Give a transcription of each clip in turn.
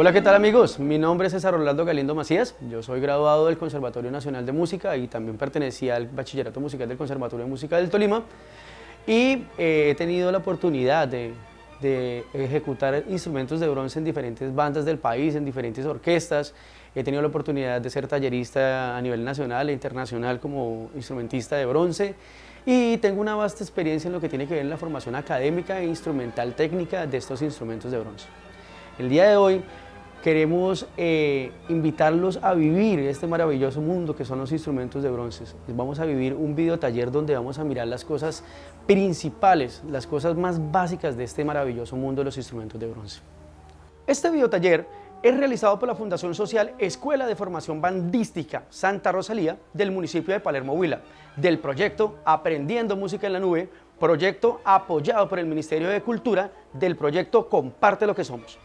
Hola, ¿qué tal amigos? Mi nombre es César Orlando Galindo Macías, yo soy graduado del Conservatorio Nacional de Música y también pertenecía al Bachillerato Musical del Conservatorio de Música del Tolima y he tenido la oportunidad de ejecutar instrumentos de bronce en diferentes bandas del país, en diferentes orquestas. He tenido la oportunidad de ser tallerista a nivel nacional e internacional como instrumentista de bronce y tengo una vasta experiencia en lo que tiene que ver en la formación académica e instrumental técnica de estos instrumentos de bronce. El día de hoy queremos invitarlos a vivir este maravilloso mundo que son los instrumentos de bronce. Vamos a vivir un video taller donde vamos a mirar las cosas principales, las cosas más básicas de este maravilloso mundo de los instrumentos de bronce. Este video taller es realizado por la Fundación Social Escuela de Formación Bandística Santa Rosalía del municipio de Palermo, Huila, del proyecto Aprendiendo Música en la Nube, proyecto apoyado por el Ministerio de Cultura del proyecto Comparte lo que somos.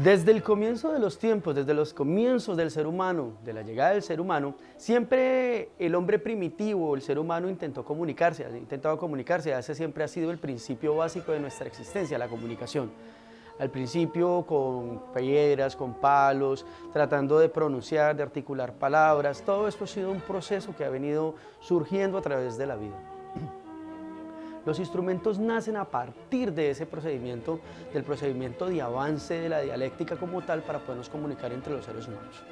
Desde el comienzo de los tiempos, desde los comienzos del ser humano, de la llegada del ser humano, siempre el hombre primitivo, el ser humano intentado comunicarse, ese siempre ha sido el principio básico de nuestra existencia, la comunicación. Al principio con piedras, con palos, tratando de pronunciar, de articular palabras, todo esto ha sido un proceso que ha venido surgiendo a través de la vida. Los instrumentos nacen a partir de ese procedimiento, del procedimiento de avance de la dialéctica como tal para podernos comunicar entre los seres humanos.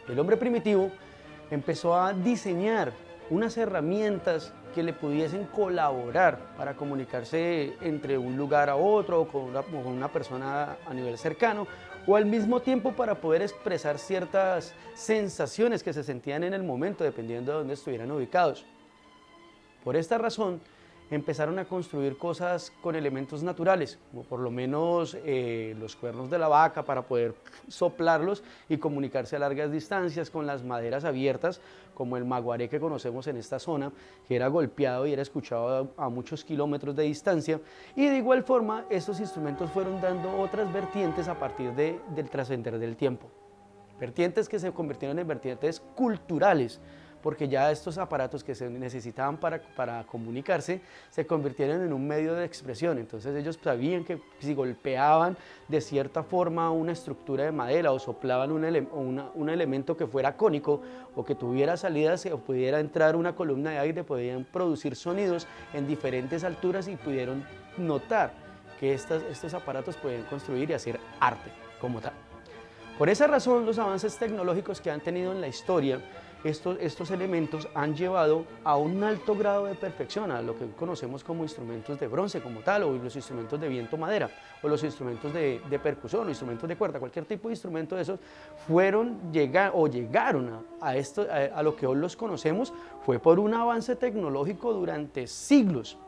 El hombre primitivo empezó a diseñar unas herramientas que le pudiesen colaborar para comunicarse entre un lugar a otro o con una persona a nivel cercano o al mismo tiempo para poder expresar ciertas sensaciones que se sentían en el momento dependiendo de dónde estuvieran ubicados. Por esta razón, empezaron a construir cosas con elementos naturales, como por lo menos los cuernos de la vaca para poder soplarlos y comunicarse a largas distancias, con las maderas abiertas, como el maguaré que conocemos en esta zona, que era golpeado y era escuchado a muchos kilómetros de distancia. Y de igual forma, estos instrumentos fueron dando otras vertientes a partir del trascender del tiempo. Vertientes que se convirtieron en vertientes culturales, porque ya estos aparatos que se necesitaban para comunicarse se convirtieron en un medio de expresión. Entonces ellos sabían que si golpeaban de cierta forma una estructura de madera o soplaban un elemento que fuera cónico o que tuviera salidas o pudiera entrar una columna de aire, podían producir sonidos en diferentes alturas y pudieron notar que estos aparatos podían construir y hacer arte como tal. Por esa razón, los avances tecnológicos que han tenido en la historia, estos elementos han llevado a un alto grado de perfección, a lo que conocemos como instrumentos de bronce como tal, o los instrumentos de viento madera, o los instrumentos de percusión, o instrumentos de cuerda, cualquier tipo de instrumento de esos, llegaron a lo que hoy los conocemos, fue por un avance tecnológico durante siglos.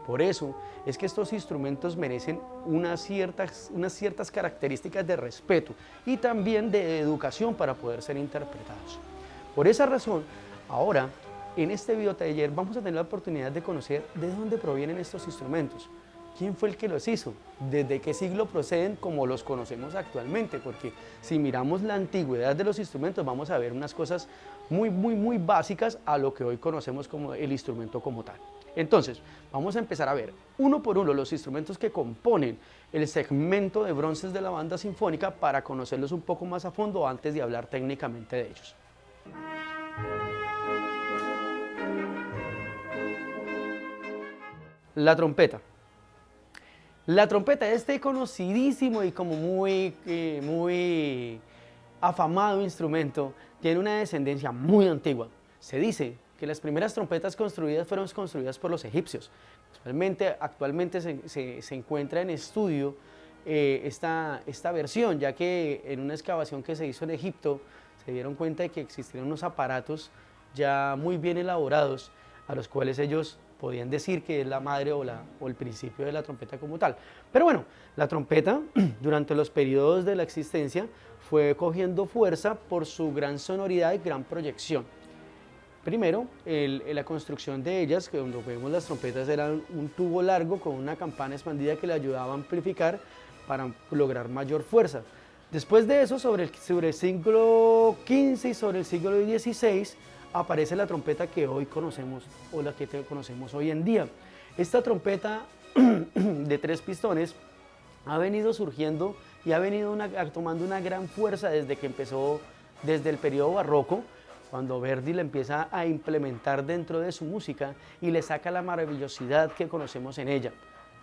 Por eso es que estos instrumentos merecen unas ciertas características de respeto y también de educación para poder ser interpretados. Por esa razón, ahora en este videotaller vamos a tener la oportunidad de conocer de dónde provienen estos instrumentos, quién fue el que los hizo, desde qué siglo proceden como los conocemos actualmente, porque si miramos la antigüedad de los instrumentos vamos a ver unas cosas muy básicas a lo que hoy conocemos como el instrumento como tal. Entonces, vamos a empezar a ver uno por uno los instrumentos que componen el segmento de bronces de la banda sinfónica para conocerlos un poco más a fondo antes de hablar técnicamente de ellos. La trompeta. La trompeta, este conocidísimo y como muy afamado instrumento, tiene una descendencia muy antigua. Se dice que las primeras trompetas fueron construidas por los egipcios. Actualmente se encuentra en estudio esta versión, ya que en una excavación que se hizo en Egipto se dieron cuenta de que existían unos aparatos ya muy bien elaborados a los cuales ellos podían decir que es la madre o el principio de la trompeta como tal. Pero bueno, la trompeta durante los periodos de la existencia fue cogiendo fuerza por su gran sonoridad y gran proyección. Primero, la construcción de ellas, que donde vemos las trompetas, era un tubo largo con una campana expandida que le ayudaba a amplificar para lograr mayor fuerza. Después de eso, sobre el siglo XV y sobre el siglo XVI, aparece la trompeta que hoy conocemos o la que conocemos hoy en día. Esta trompeta de 3 pistones ha venido surgiendo y ha venido tomando una gran fuerza desde que empezó, desde el periodo barroco, cuando Verdi la empieza a implementar dentro de su música y le saca la maravillosidad que conocemos en ella.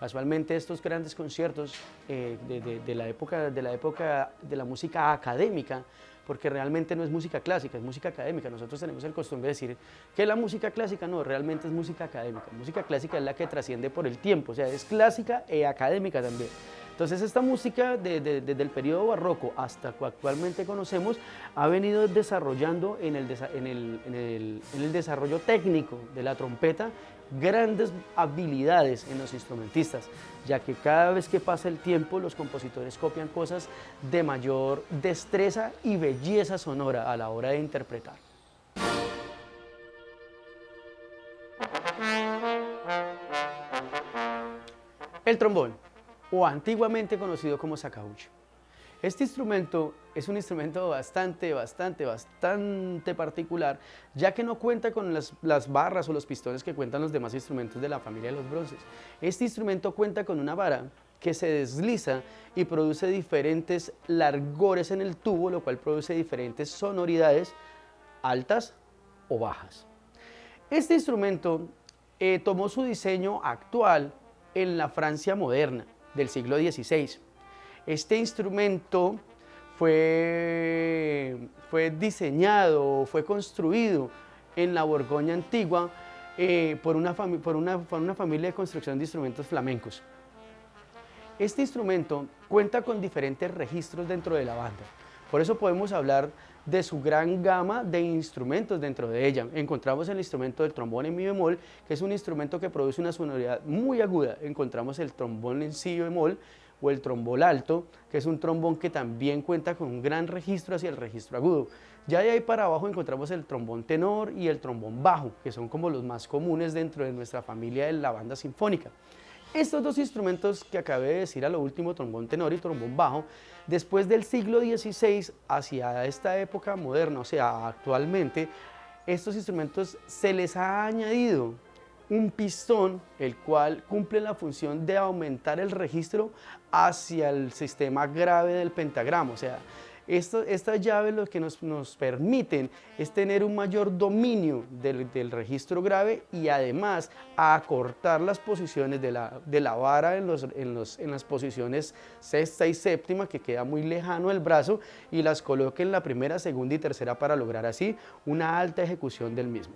Casualmente estos grandes conciertos de la época de la música académica, porque realmente no es música clásica, es música académica. Nosotros tenemos el costumbre de decir que la música clásica no, realmente es música académica. Música clásica es la que trasciende por el tiempo, o sea, es clásica e académica también. Entonces esta música desde el periodo barroco hasta que actualmente conocemos ha venido desarrollando en el desarrollo técnico de la trompeta grandes habilidades en los instrumentistas, ya que cada vez que pasa el tiempo los compositores copian cosas de mayor destreza y belleza sonora a la hora de interpretar. El trombón, o antiguamente conocido como sacaucho. Este instrumento es un instrumento bastante particular, ya que no cuenta con las barras o los pistones que cuentan los demás instrumentos de la familia de los bronces. Este instrumento cuenta con una vara que se desliza y produce diferentes largores en el tubo, lo cual produce diferentes sonoridades altas o bajas. Este instrumento tomó su diseño actual en la Francia moderna del siglo XVI. Este instrumento fue diseñado, fue construido en la Borgoña antigua por una familia de construcción de instrumentos flamencos. Este instrumento cuenta con diferentes registros dentro de la banda, por eso podemos hablar de su gran gama de instrumentos dentro de ella. Encontramos el instrumento del trombón en mi bemol, que es un instrumento que produce una sonoridad muy aguda. Encontramos el trombón en si bemol, o el trombón alto, que es un trombón que también cuenta con un gran registro hacia el registro agudo. Ya de ahí para abajo encontramos el trombón tenor y el trombón bajo, que son como los más comunes dentro de nuestra familia de la banda sinfónica. Estos dos instrumentos que acabé de decir a lo último, trombón tenor y trombón bajo, después del siglo XVI hacia esta época moderna, o sea, actualmente, estos instrumentos se les ha añadido un pistón, el cual cumple la función de aumentar el registro hacia el sistema grave del pentagrama. O sea, estas llaves lo que nos permiten es tener un mayor dominio del registro grave y además acortar las posiciones de la vara en las posiciones sexta y séptima, que queda muy lejano el brazo, y las coloque en la primera, segunda y tercera para lograr así una alta ejecución del mismo.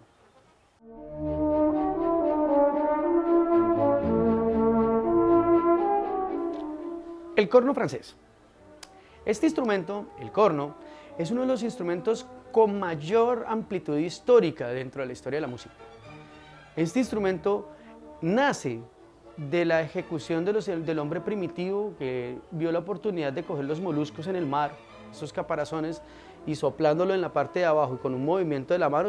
El corno francés. Este instrumento, el corno, es uno de los instrumentos con mayor amplitud histórica dentro de la historia de la música. Este instrumento nace de la ejecución del hombre primitivo que vio la oportunidad de coger los moluscos en el mar, esos caparazones, y soplándolo en la parte de abajo y con un movimiento de la mano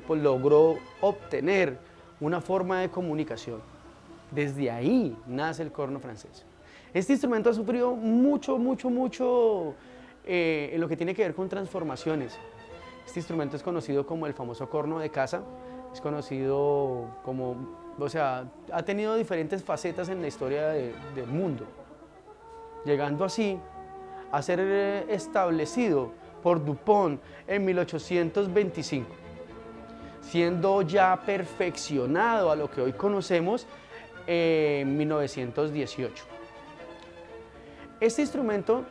logró obtener una forma de comunicación. Desde ahí nace el corno francés. Este instrumento ha sufrido mucho en lo que tiene que ver con transformaciones. Este instrumento es conocido como el famoso corno de caza, es conocido como, o sea, ha tenido diferentes facetas en la historia del mundo, llegando así a ser establecido por Dupont en 1825, siendo ya perfeccionado a lo que hoy conocemos en 1918. Este instrumento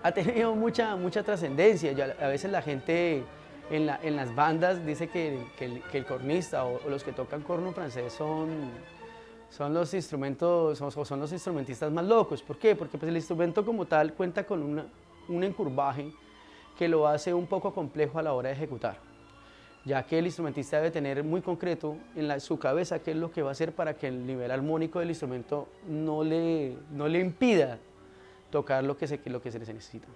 ha tenido mucha trascendencia. A veces la gente en las bandas dice que el cornista o los que tocan corno francés son los instrumentistas más locos. ¿Por qué? Porque pues, el instrumento como tal cuenta con un encurvaje que lo hace un poco complejo a la hora de ejecutar, ya que el instrumentista debe tener muy concreto en su cabeza qué es lo que va a hacer para que el nivel armónico del instrumento no le impida tocar lo que se les necesita.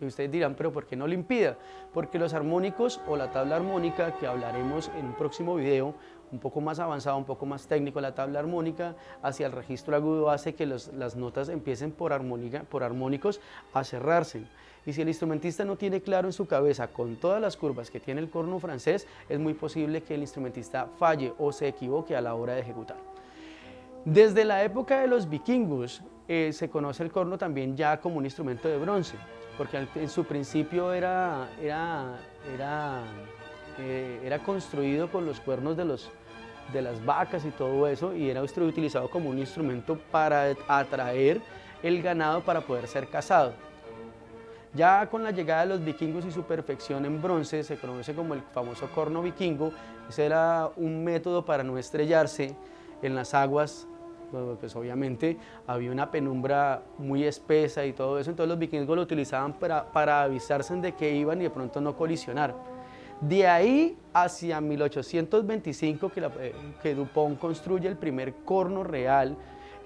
Y ustedes dirán, ¿pero por qué no le impida? Porque los armónicos o la tabla armónica, que hablaremos en un próximo video, un poco más avanzado, un poco más técnico, la tabla armónica hacia el registro agudo hace que las notas empiecen por armónicos a cerrarse. Y si el instrumentista no tiene claro en su cabeza con todas las curvas que tiene el corno francés, es muy posible que el instrumentista falle o se equivoque a la hora de ejecutar. Desde la época de los vikingos se conoce el corno también ya como un instrumento de bronce, porque en su principio era construido con los cuernos de las vacas y todo eso, y era utilizado como un instrumento para atraer el ganado para poder ser cazado. Ya con la llegada de los vikingos y su perfección en bronce, se conoce como el famoso corno vikingo. Ese era un método para no estrellarse en las aguas, pues obviamente había una penumbra muy espesa y todo eso, entonces los vikingos lo utilizaban para avisarse de que iban y de pronto no colisionar. De ahí hacia 1825 que Dupont construye el primer corno real,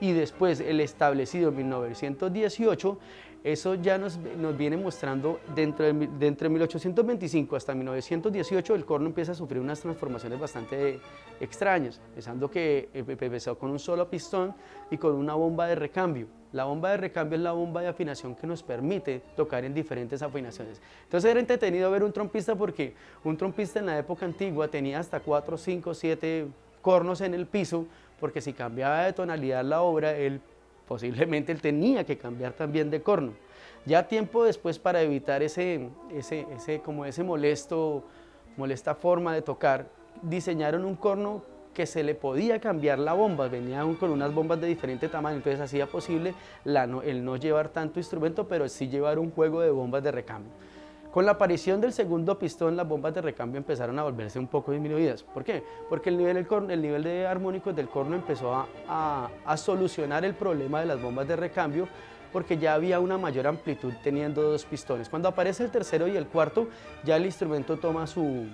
y después el establecido en 1918, eso ya nos viene mostrando de entre 1825 hasta 1918 el corno empieza a sufrir unas transformaciones bastante extrañas, pensando que empezó con un solo pistón y con una bomba de recambio. La bomba de recambio es la bomba de afinación que nos permite tocar en diferentes afinaciones. Entonces era entretenido ver un trompista, porque un trompista en la época antigua tenía hasta 4, 5, 7 cornos en el piso, porque si cambiaba de tonalidad la obra, posiblemente él tenía que cambiar también de corno. Ya tiempo después, para evitar esa molesta forma de tocar, diseñaron un corno que se le podía cambiar la bomba, venían con unas bombas de diferente tamaño, entonces hacía posible el no llevar tanto instrumento, pero sí llevar un juego de bombas de recambio. Con la aparición del segundo pistón, las bombas de recambio empezaron a volverse un poco disminuidas. ¿Por qué? Porque el nivel de armónicos del corno empezó a solucionar el problema de las bombas de recambio, porque ya había una mayor amplitud teniendo dos pistones. Cuando aparece el tercero y el cuarto, ya el instrumento toma su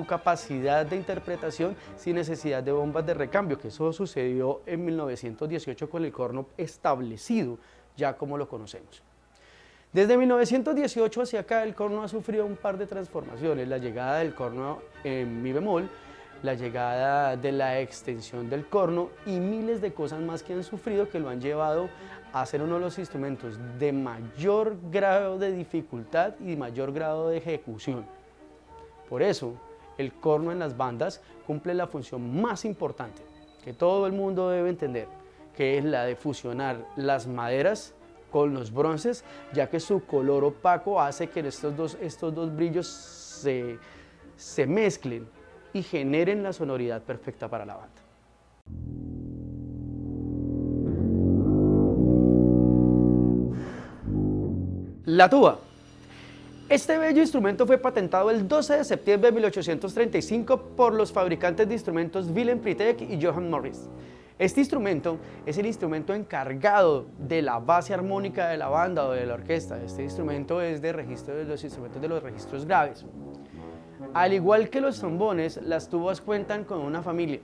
capacidad de interpretación sin necesidad de bombas de recambio, que eso sucedió en 1918 con el corno establecido, ya como lo conocemos. Desde 1918 hacia acá el corno ha sufrido un par de transformaciones: la llegada del corno en mi bemol, la llegada de la extensión del corno y miles de cosas más que han sufrido, que lo han llevado a ser uno de los instrumentos de mayor grado de dificultad y mayor grado de ejecución. Por eso el corno en las bandas cumple la función más importante que todo el mundo debe entender, que es la de fusionar las maderas con los bronces, ya que su color opaco hace que estos dos brillos se mezclen y generen la sonoridad perfecta para la banda. La tuba. Este bello instrumento fue patentado el 12 de septiembre de 1835 por los fabricantes de instrumentos Willem Freytag y Johann Morris. Este instrumento es el instrumento encargado de la base armónica de la banda o de la orquesta. Este instrumento es de los instrumentos de los registros graves. Al igual que los trombones, las tubas cuentan con una familia.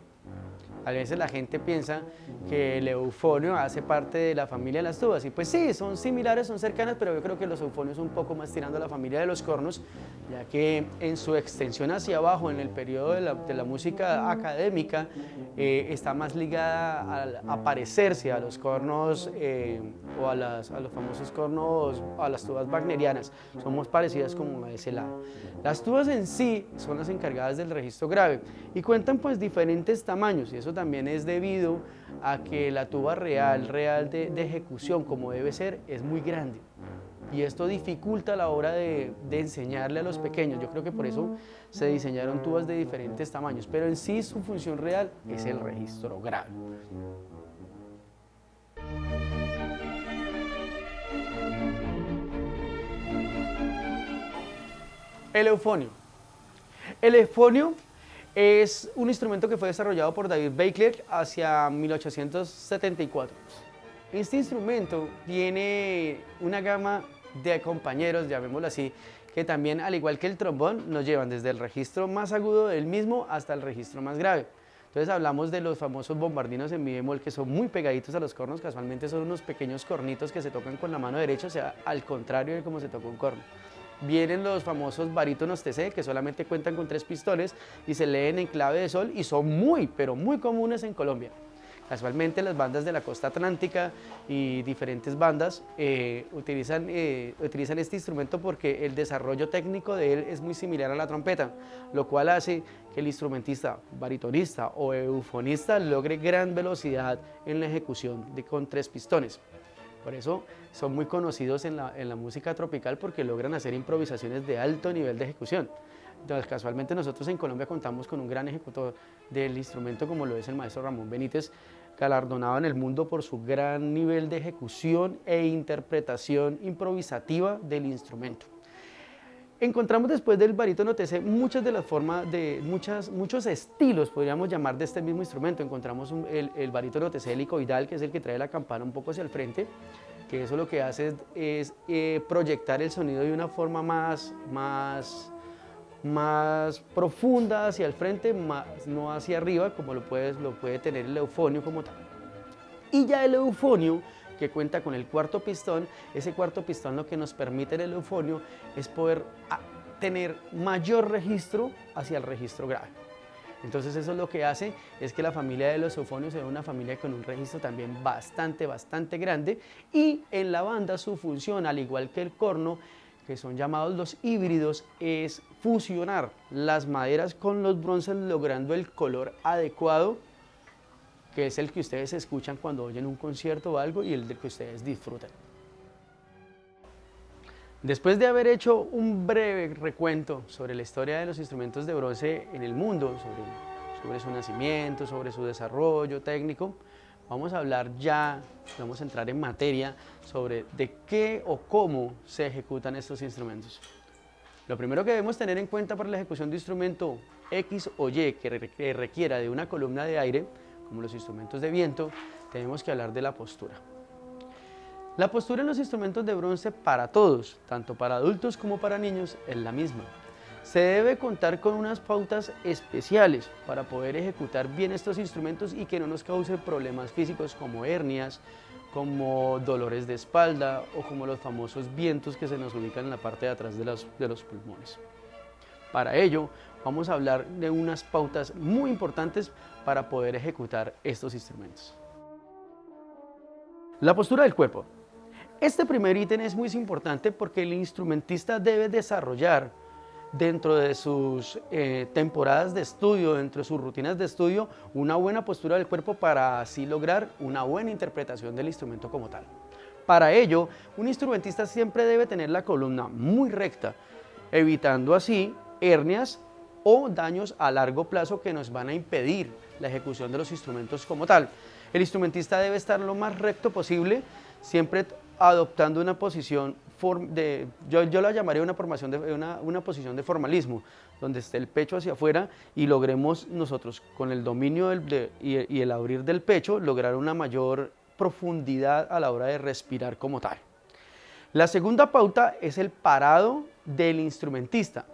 A veces la gente piensa que el eufonio hace parte de la familia de las tubas, y pues sí, son similares, son cercanas, pero yo creo que los eufonios un poco más tirando a la familia de los cornos, ya que en su extensión hacia abajo, en el periodo de la música académica, está más ligada a parecerse a los cornos o a los famosos cornos, a las tubas wagnerianas. Somos parecidas como a ese lado. Las tubas en sí son las encargadas del registro grave y cuentan pues diferentes tamaños, y eso también es debido a que la tuba real de ejecución, como debe ser, es muy grande, y esto dificulta la hora de enseñarle a los pequeños. Yo creo que por eso se diseñaron tubas de diferentes tamaños, pero en sí su función real es el registro grave. El eufonio. El eufonio es un instrumento que fue desarrollado por David Baker hacia 1874. Este instrumento tiene una gama de compañeros, llamémoslo así, que también, al igual que el trombón, nos llevan desde el registro más agudo del mismo hasta el registro más grave. Entonces hablamos de los famosos bombardinos en mi bemol, que son muy pegaditos a los cornos. Casualmente son unos pequeños cornitos que se tocan con la mano derecha, o sea, al contrario de cómo se toca un corno. Vienen los famosos barítonos TC, que solamente cuentan con 3 pistones y se leen en clave de sol, y son muy, pero muy comunes en Colombia. Casualmente las bandas de la costa atlántica y diferentes bandas utilizan este instrumento porque el desarrollo técnico de él es muy similar a la trompeta, lo cual hace que el instrumentista baritonista o eufonista logre gran velocidad en la ejecución con 3 pistones. Por eso son muy conocidos en la música tropical porque logran hacer improvisaciones de alto nivel de ejecución. Entonces, casualmente nosotros en Colombia contamos con un gran ejecutor del instrumento como lo es el maestro Ramón Benítez, galardonado en el mundo por su gran nivel de ejecución e interpretación improvisativa del instrumento. Encontramos después del barítono TC muchas de las formas, muchos estilos, podríamos llamar, de este mismo instrumento. Encontramos el barítono TC helicoidal, que es el que trae la campana un poco hacia el frente, que eso lo que hace es proyectar el sonido de una forma más profunda hacia el frente, no hacia arriba, como lo puede tener el eufonio como tal. Y ya el eufonio, que cuenta con el cuarto pistón, ese cuarto pistón lo que nos permite el eufonio es poder tener mayor registro hacia el registro grave. Entonces eso lo que hace es que la familia de los eufonios sea una familia con un registro también bastante grande, y en la banda su función, al igual que el corno, que son llamados los híbridos, es fusionar las maderas con los bronces logrando el color adecuado, que es el que ustedes escuchan cuando oyen un concierto o algo y el del que ustedes disfrutan. Después de haber hecho un breve recuento sobre la historia de los instrumentos de bronce en el mundo, sobre su nacimiento, sobre su desarrollo técnico, vamos a entrar en materia sobre de qué o cómo se ejecutan estos instrumentos. Lo primero que debemos tener en cuenta para la ejecución de instrumento X o Y que requiera de una columna de aire, como los instrumentos de viento, tenemos que hablar de la postura. La postura en los instrumentos de bronce para todos, tanto para adultos como para niños, es la misma. Se debe contar con unas pautas especiales para poder ejecutar bien estos instrumentos y que no nos cause problemas físicos como hernias, como dolores de espalda o como los famosos vientos que se nos ubican en la parte de atrás de los pulmones. Para ello, vamos a hablar de unas pautas muy importantes para poder ejecutar estos instrumentos. La postura del cuerpo. Este primer ítem es muy importante porque el instrumentista debe desarrollar dentro de sus temporadas de estudio, dentro de sus rutinas de estudio, una buena postura del cuerpo para así lograr una buena interpretación del instrumento como tal. Para ello, un instrumentista siempre debe tener la columna muy recta, evitando así hernias o daños a largo plazo que nos van a impedir la ejecución de los instrumentos como tal. El instrumentista debe estar lo más recto posible, siempre adoptando una posición yo la llamaría una posición de formalismo, donde esté el pecho hacia afuera y logremos nosotros con el dominio y el abrir del pecho lograr una mayor profundidad a la hora de respirar como tal. La segunda pauta es el parado del instrumentista.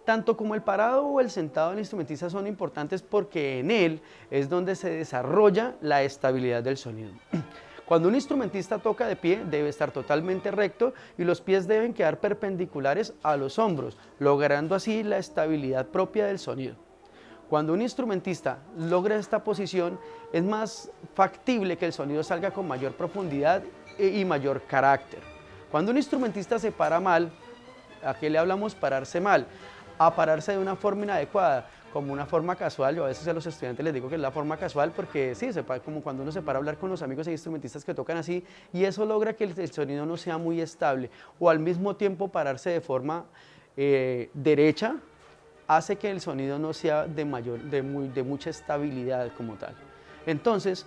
Tanto como el parado o el sentado del instrumentista son importantes porque en él es donde se desarrolla la estabilidad del sonido. Cuando un instrumentista toca de pie, debe estar totalmente recto y los pies deben quedar perpendiculares a los hombros, logrando así la estabilidad propia del sonido. Cuando un instrumentista logra esta posición, es más factible que el sonido salga con mayor profundidad y mayor carácter. Cuando un instrumentista se para mal, ¿a qué le hablamos pararse mal? A pararse de una forma inadecuada, como una forma casual. Yo a veces a los estudiantes les digo que es la forma casual porque sí, como cuando uno se para a hablar con los amigos e instrumentistas que tocan así, y eso logra que el sonido no sea muy estable, o al mismo tiempo pararse de forma derecha hace que el sonido no sea de mucha estabilidad como tal. Entonces,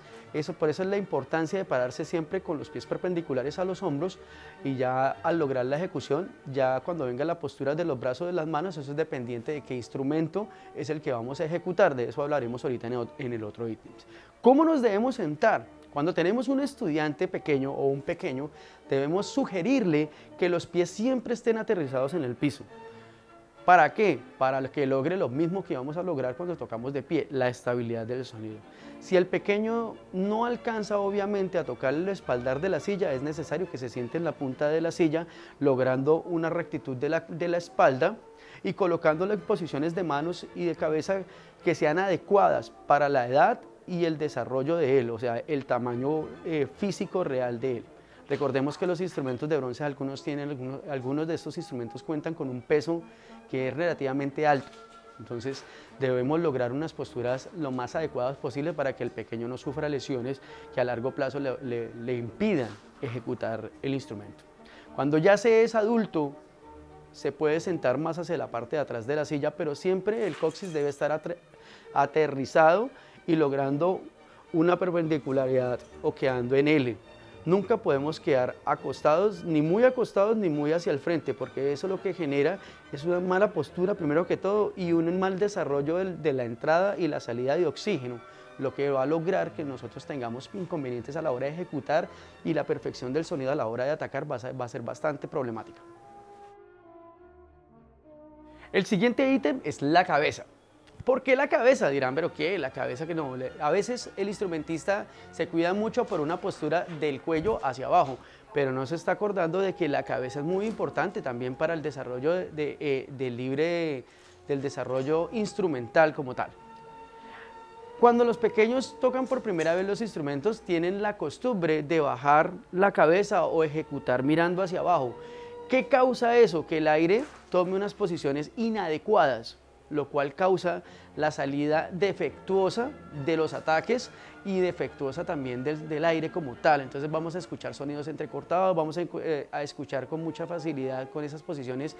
por eso es la importancia de pararse siempre con los pies perpendiculares a los hombros, y ya al lograr la ejecución, ya cuando venga la postura de los brazos, de las manos, eso es dependiente de qué instrumento es el que vamos a ejecutar. De eso hablaremos ahorita en el otro ítem. ¿Cómo nos debemos sentar? Cuando tenemos un estudiante pequeño o un pequeño, debemos sugerirle que los pies siempre estén aterrizados en el piso. ¿Para qué? Para que logre lo mismo que vamos a lograr cuando tocamos de pie, la estabilidad del sonido. Si el pequeño no alcanza obviamente a tocar el espaldar de la silla, es necesario que se siente en la punta de la silla, logrando una rectitud de la espalda y colocándolo en posiciones de manos y de cabeza que sean adecuadas para la edad y el desarrollo de él, o sea, el tamaño físico real de él. Recordemos que los instrumentos de bronce, algunos de estos instrumentos cuentan con un peso que es relativamente alto. Entonces debemos lograr unas posturas lo más adecuadas posible para que el pequeño no sufra lesiones que a largo plazo le impidan ejecutar el instrumento. Cuando ya se es adulto, se puede sentar más hacia la parte de atrás de la silla, pero siempre el coxis debe estar aterrizado y logrando una perpendicularidad o quedando en L. Nunca podemos quedar acostados ni muy hacia el frente, porque eso lo que genera es una mala postura primero que todo y un mal desarrollo de la entrada y la salida de oxígeno, lo que va a lograr que nosotros tengamos inconvenientes a la hora de ejecutar y la perfección del sonido a la hora de atacar va a ser bastante problemática. El siguiente ítem es la cabeza. ¿Por qué la cabeza? Dirán, pero ¿qué? La cabeza que no. A veces el instrumentista se cuida mucho por una postura del cuello hacia abajo, pero no se está acordando de que la cabeza es muy importante también para el desarrollo del desarrollo instrumental como tal. Cuando los pequeños tocan por primera vez los instrumentos, tienen la costumbre de bajar la cabeza o ejecutar mirando hacia abajo. ¿Qué causa eso? Que el aire tome unas posiciones inadecuadas, lo cual causa la salida defectuosa de los ataques y defectuosa también del aire como tal. Entonces vamos a escuchar sonidos entrecortados, vamos a escuchar con mucha facilidad con esas posiciones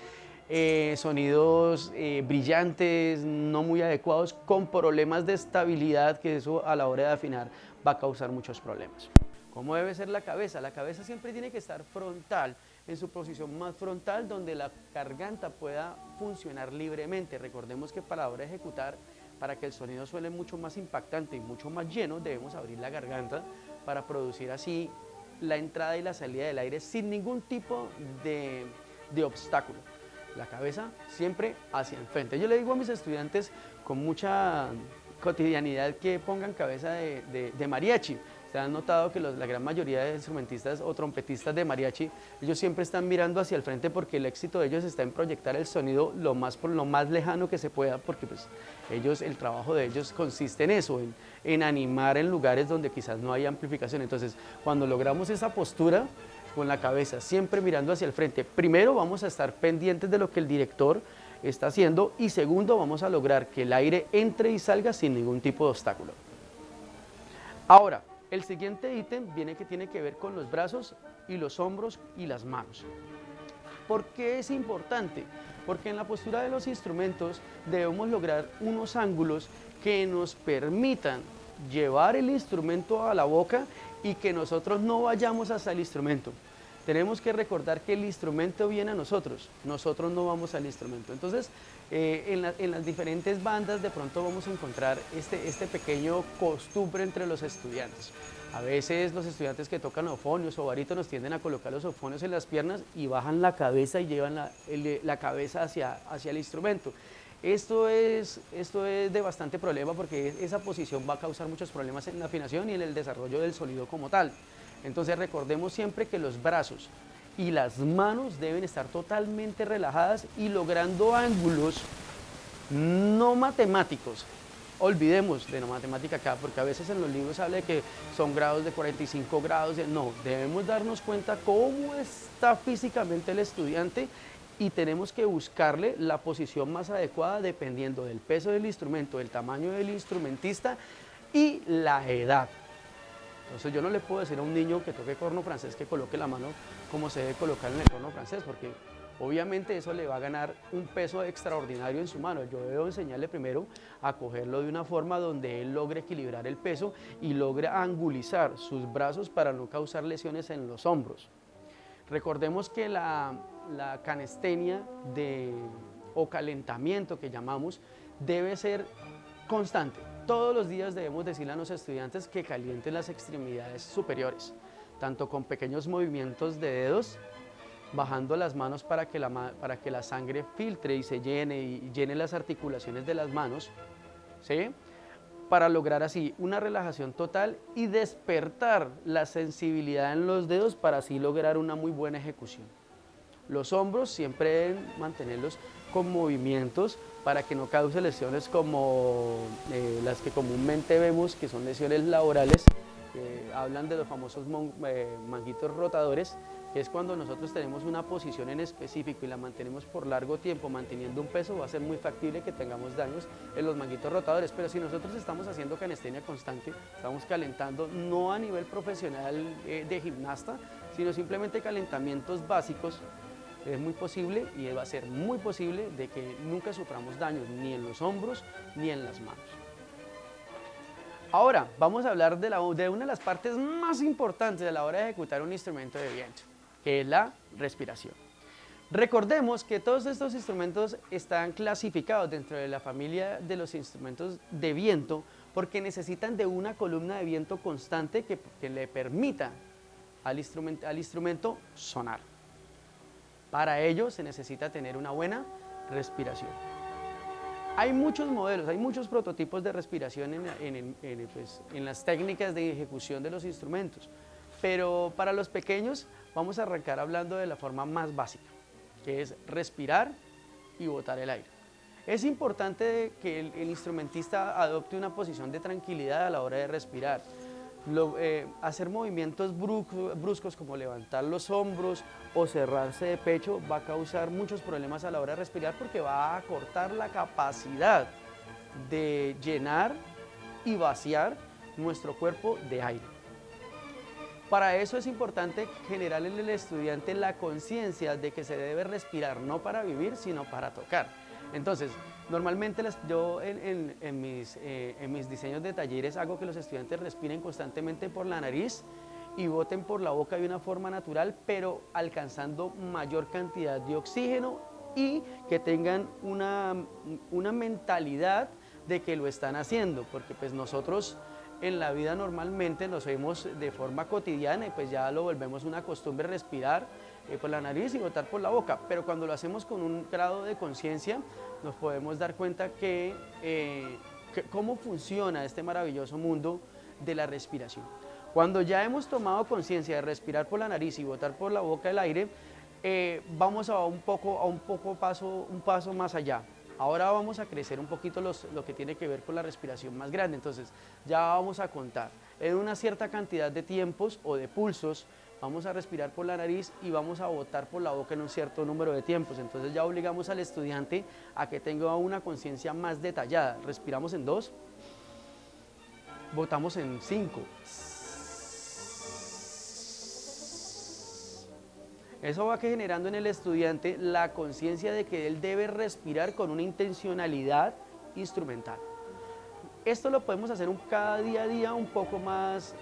sonidos brillantes, no muy adecuados, con problemas de estabilidad, que eso a la hora de afinar va a causar muchos problemas. ¿Cómo debe ser la cabeza? La cabeza siempre tiene que estar frontal, en su posición más frontal, donde la garganta pueda funcionar libremente. Recordemos que para la hora de ejecutar, para que el sonido suene mucho más impactante y mucho más lleno, debemos abrir la garganta para producir así la entrada y la salida del aire sin ningún tipo de obstáculo. La cabeza siempre hacia el frente. Yo le digo a mis estudiantes con mucha cotidianidad que pongan cabeza de mariachi. Se han notado que la gran mayoría de instrumentistas o trompetistas de mariachi, ellos siempre están mirando hacia el frente porque el éxito de ellos está en proyectar el sonido lo más lejano que se pueda, porque pues el trabajo de ellos consiste en eso, en animar en lugares donde quizás no hay amplificación. Entonces, cuando logramos esa postura con la cabeza siempre mirando hacia el frente, primero vamos a estar pendientes de lo que el director está haciendo y segundo vamos a lograr que el aire entre y salga sin ningún tipo de obstáculo. Ahora, el siguiente ítem tiene que ver con los brazos y los hombros y las manos. ¿Por qué es importante? Porque en la postura de los instrumentos debemos lograr unos ángulos que nos permitan llevar el instrumento a la boca y que nosotros no vayamos hasta el instrumento. Tenemos que recordar que el instrumento viene a nosotros no vamos al instrumento. Entonces, en las diferentes bandas de pronto vamos a encontrar este pequeño costumbre entre los estudiantes. A veces los estudiantes que tocan eufonios o barítonos tienden a colocar los eufonios en las piernas y bajan la cabeza y llevan la cabeza hacia el instrumento. Esto es de bastante problema porque esa posición va a causar muchos problemas en la afinación y en el desarrollo del sonido como tal. Entonces recordemos siempre que los brazos y las manos deben estar totalmente relajadas y logrando ángulos no matemáticos. Olvidemos de la matemática acá, porque a veces en los libros habla de que son grados de 45 grados. No, debemos darnos cuenta cómo está físicamente el estudiante y tenemos que buscarle la posición más adecuada dependiendo del peso del instrumento, del tamaño del instrumentista y la edad. Entonces yo no le puedo decir a un niño que toque corno francés que coloque la mano como se debe colocar en el corno francés, porque obviamente eso le va a ganar un peso extraordinario en su mano. Yo debo enseñarle primero a cogerlo de una forma donde él logre equilibrar el peso y logre angulizar sus brazos para no causar lesiones en los hombros. Recordemos que la canestenia o calentamiento que llamamos debe ser constante. Todos los días debemos decirle a los estudiantes que calienten las extremidades superiores, tanto con pequeños movimientos de dedos, bajando las manos para que la sangre filtre y se llene y llene las articulaciones de las manos, ¿sí? Para lograr así una relajación total y despertar la sensibilidad en los dedos para así lograr una muy buena ejecución. Los hombros siempre deben mantenerlos con movimientos para que no cause lesiones como las que comúnmente vemos, que son lesiones laborales, que hablan de los famosos manguitos rotadores, que es cuando nosotros tenemos una posición en específico y la mantenemos por largo tiempo manteniendo un peso, va a ser muy factible que tengamos daños en los manguitos rotadores. Pero si nosotros estamos haciendo calistenia constante, estamos calentando no a nivel profesional de gimnasta, sino simplemente calentamientos básicos, es muy posible y va a ser muy posible de que nunca suframos daños ni en los hombros ni en las manos. Ahora vamos a hablar de una de las partes más importantes a la hora de ejecutar un instrumento de viento, que es la respiración. Recordemos que todos estos instrumentos están clasificados dentro de la familia de los instrumentos de viento porque necesitan de una columna de viento constante que le permita al instrumento sonar. Para ello se necesita tener una buena respiración. Hay muchos modelos, hay muchos prototipos de respiración en las técnicas de ejecución de los instrumentos, pero para los pequeños vamos a arrancar hablando de la forma más básica, que es respirar y botar el aire. Es importante que el instrumentista adopte una posición de tranquilidad a la hora de respirar. Hacer movimientos bruscos como levantar los hombros o cerrarse de pecho va a causar muchos problemas a la hora de respirar porque va a cortar la capacidad de llenar y vaciar nuestro cuerpo de aire. Para eso es importante generar en el estudiante la conciencia de que se debe respirar no para vivir, sino para tocar. Entonces, normalmente yo en mis diseños de talleres hago que los estudiantes respiren constantemente por la nariz y boten por la boca de una forma natural, pero alcanzando mayor cantidad de oxígeno y que tengan una mentalidad de que lo están haciendo, porque pues nosotros en la vida normalmente nos vemos de forma cotidiana y pues ya lo volvemos una costumbre respirar por la nariz y botar por la boca, pero cuando lo hacemos con un grado de conciencia nos podemos dar cuenta que cómo funciona este maravilloso mundo de la respiración. Cuando ya hemos tomado conciencia de respirar por la nariz y botar por la boca el aire, vamos a un paso más allá. Ahora vamos a crecer un poquito lo que tiene que ver con la respiración más grande. Entonces ya vamos a contar en una cierta cantidad de tiempos o de pulsos, vamos a respirar por la nariz y vamos a botar por la boca en un cierto número de tiempos. Entonces ya obligamos al estudiante a que tenga una conciencia más detallada. Respiramos en 2, botamos en 5. Eso va generando en el estudiante la conciencia de que él debe respirar con una intencionalidad instrumental. Esto lo podemos hacer cada día a día un poco más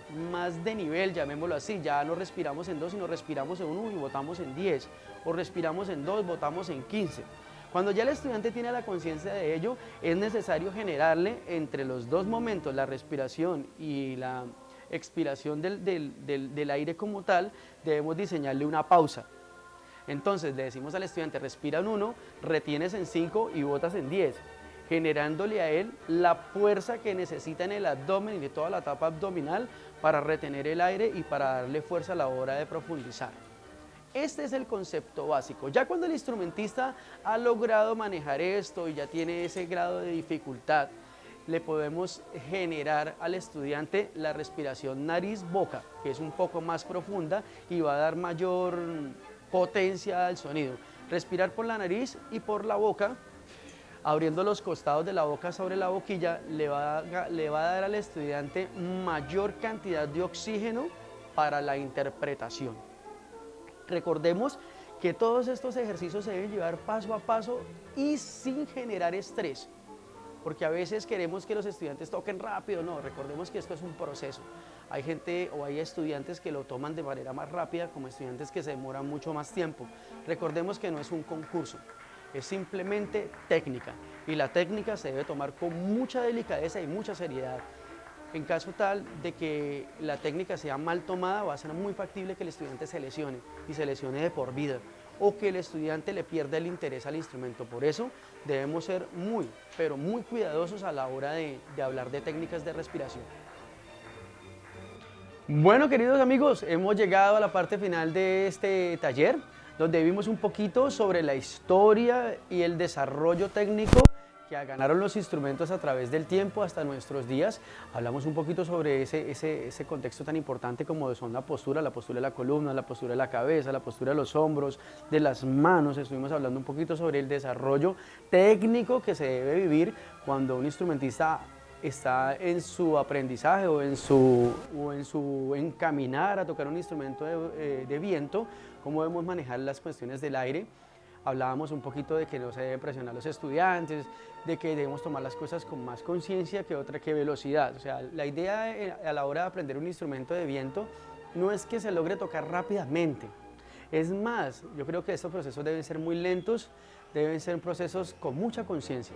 de nivel, llamémoslo así. Ya no respiramos en 2, sino respiramos en 1 y botamos en 10. O respiramos en 2, botamos en 15. Cuando ya el estudiante tiene la conciencia de ello, es necesario generarle entre los dos momentos, la respiración y la expiración del aire como tal, debemos diseñarle una pausa. Entonces le decimos al estudiante, respira en 1, retienes en 5 y botas en 10, generándole a él la fuerza que necesita en el abdomen y de toda la etapa abdominal para retener el aire y para darle fuerza a la hora de profundizar. Este es el concepto básico. Ya cuando el instrumentista ha logrado manejar esto y ya tiene ese grado de dificultad, le podemos generar al estudiante la respiración nariz-boca, que es un poco más profunda y va a dar mayor potencia al sonido. Respirar por la nariz y por la boca, abriendo los costados de la boca sobre la boquilla, le va a dar al estudiante mayor cantidad de oxígeno para la interpretación. Recordemos que todos estos ejercicios se deben llevar paso a paso y sin generar estrés, porque a veces queremos que los estudiantes toquen rápido. No, recordemos que esto es un proceso. Hay gente o hay estudiantes que lo toman de manera más rápida, como estudiantes que se demoran mucho más tiempo. Recordemos que no es un concurso, es simplemente técnica, y la técnica se debe tomar con mucha delicadeza y mucha seriedad. En caso tal de que la técnica sea mal tomada, va a ser muy factible que el estudiante se lesione, y se lesione de por vida, o que el estudiante le pierda el interés al instrumento. Por eso debemos ser muy, pero muy cuidadosos a la hora de hablar de técnicas de respiración. Bueno, queridos amigos, hemos llegado a la parte final de este taller. donde vimos un poquito sobre la historia y el desarrollo técnico que ganaron los instrumentos a través del tiempo hasta nuestros días. Hablamos un poquito sobre ese contexto tan importante como son la postura de la columna, la postura de la cabeza, la postura de los hombros, de las manos. Estuvimos hablando un poquito sobre el desarrollo técnico que se debe vivir cuando un instrumentista está en su aprendizaje o en su encaminar a tocar un instrumento de viento, cómo debemos manejar las cuestiones del aire. Hablábamos un poquito de que no se debe presionar a los estudiantes, de que debemos tomar las cosas con más conciencia que velocidad. O sea, la idea a la hora de aprender un instrumento de viento no es que se logre tocar rápidamente. Es más, yo creo que estos procesos deben ser muy lentos, deben ser procesos con mucha conciencia.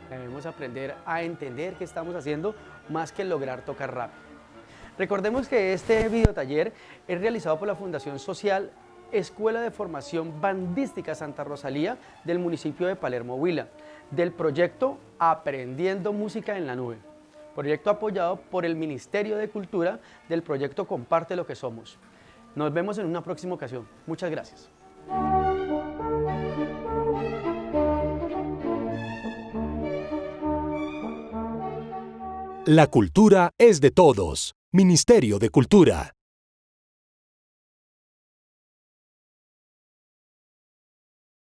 Debemos aprender a entender qué estamos haciendo más que lograr tocar rápido. Recordemos que este videotaller es realizado por la Fundación Social Escuela de Formación Bandística Santa Rosalía del municipio de Palermo, Huila, del proyecto Aprendiendo Música en la Nube, proyecto apoyado por el Ministerio de Cultura del proyecto Comparte lo que somos. Nos vemos en una próxima ocasión. Muchas gracias. La cultura es de todos. Ministerio de Cultura.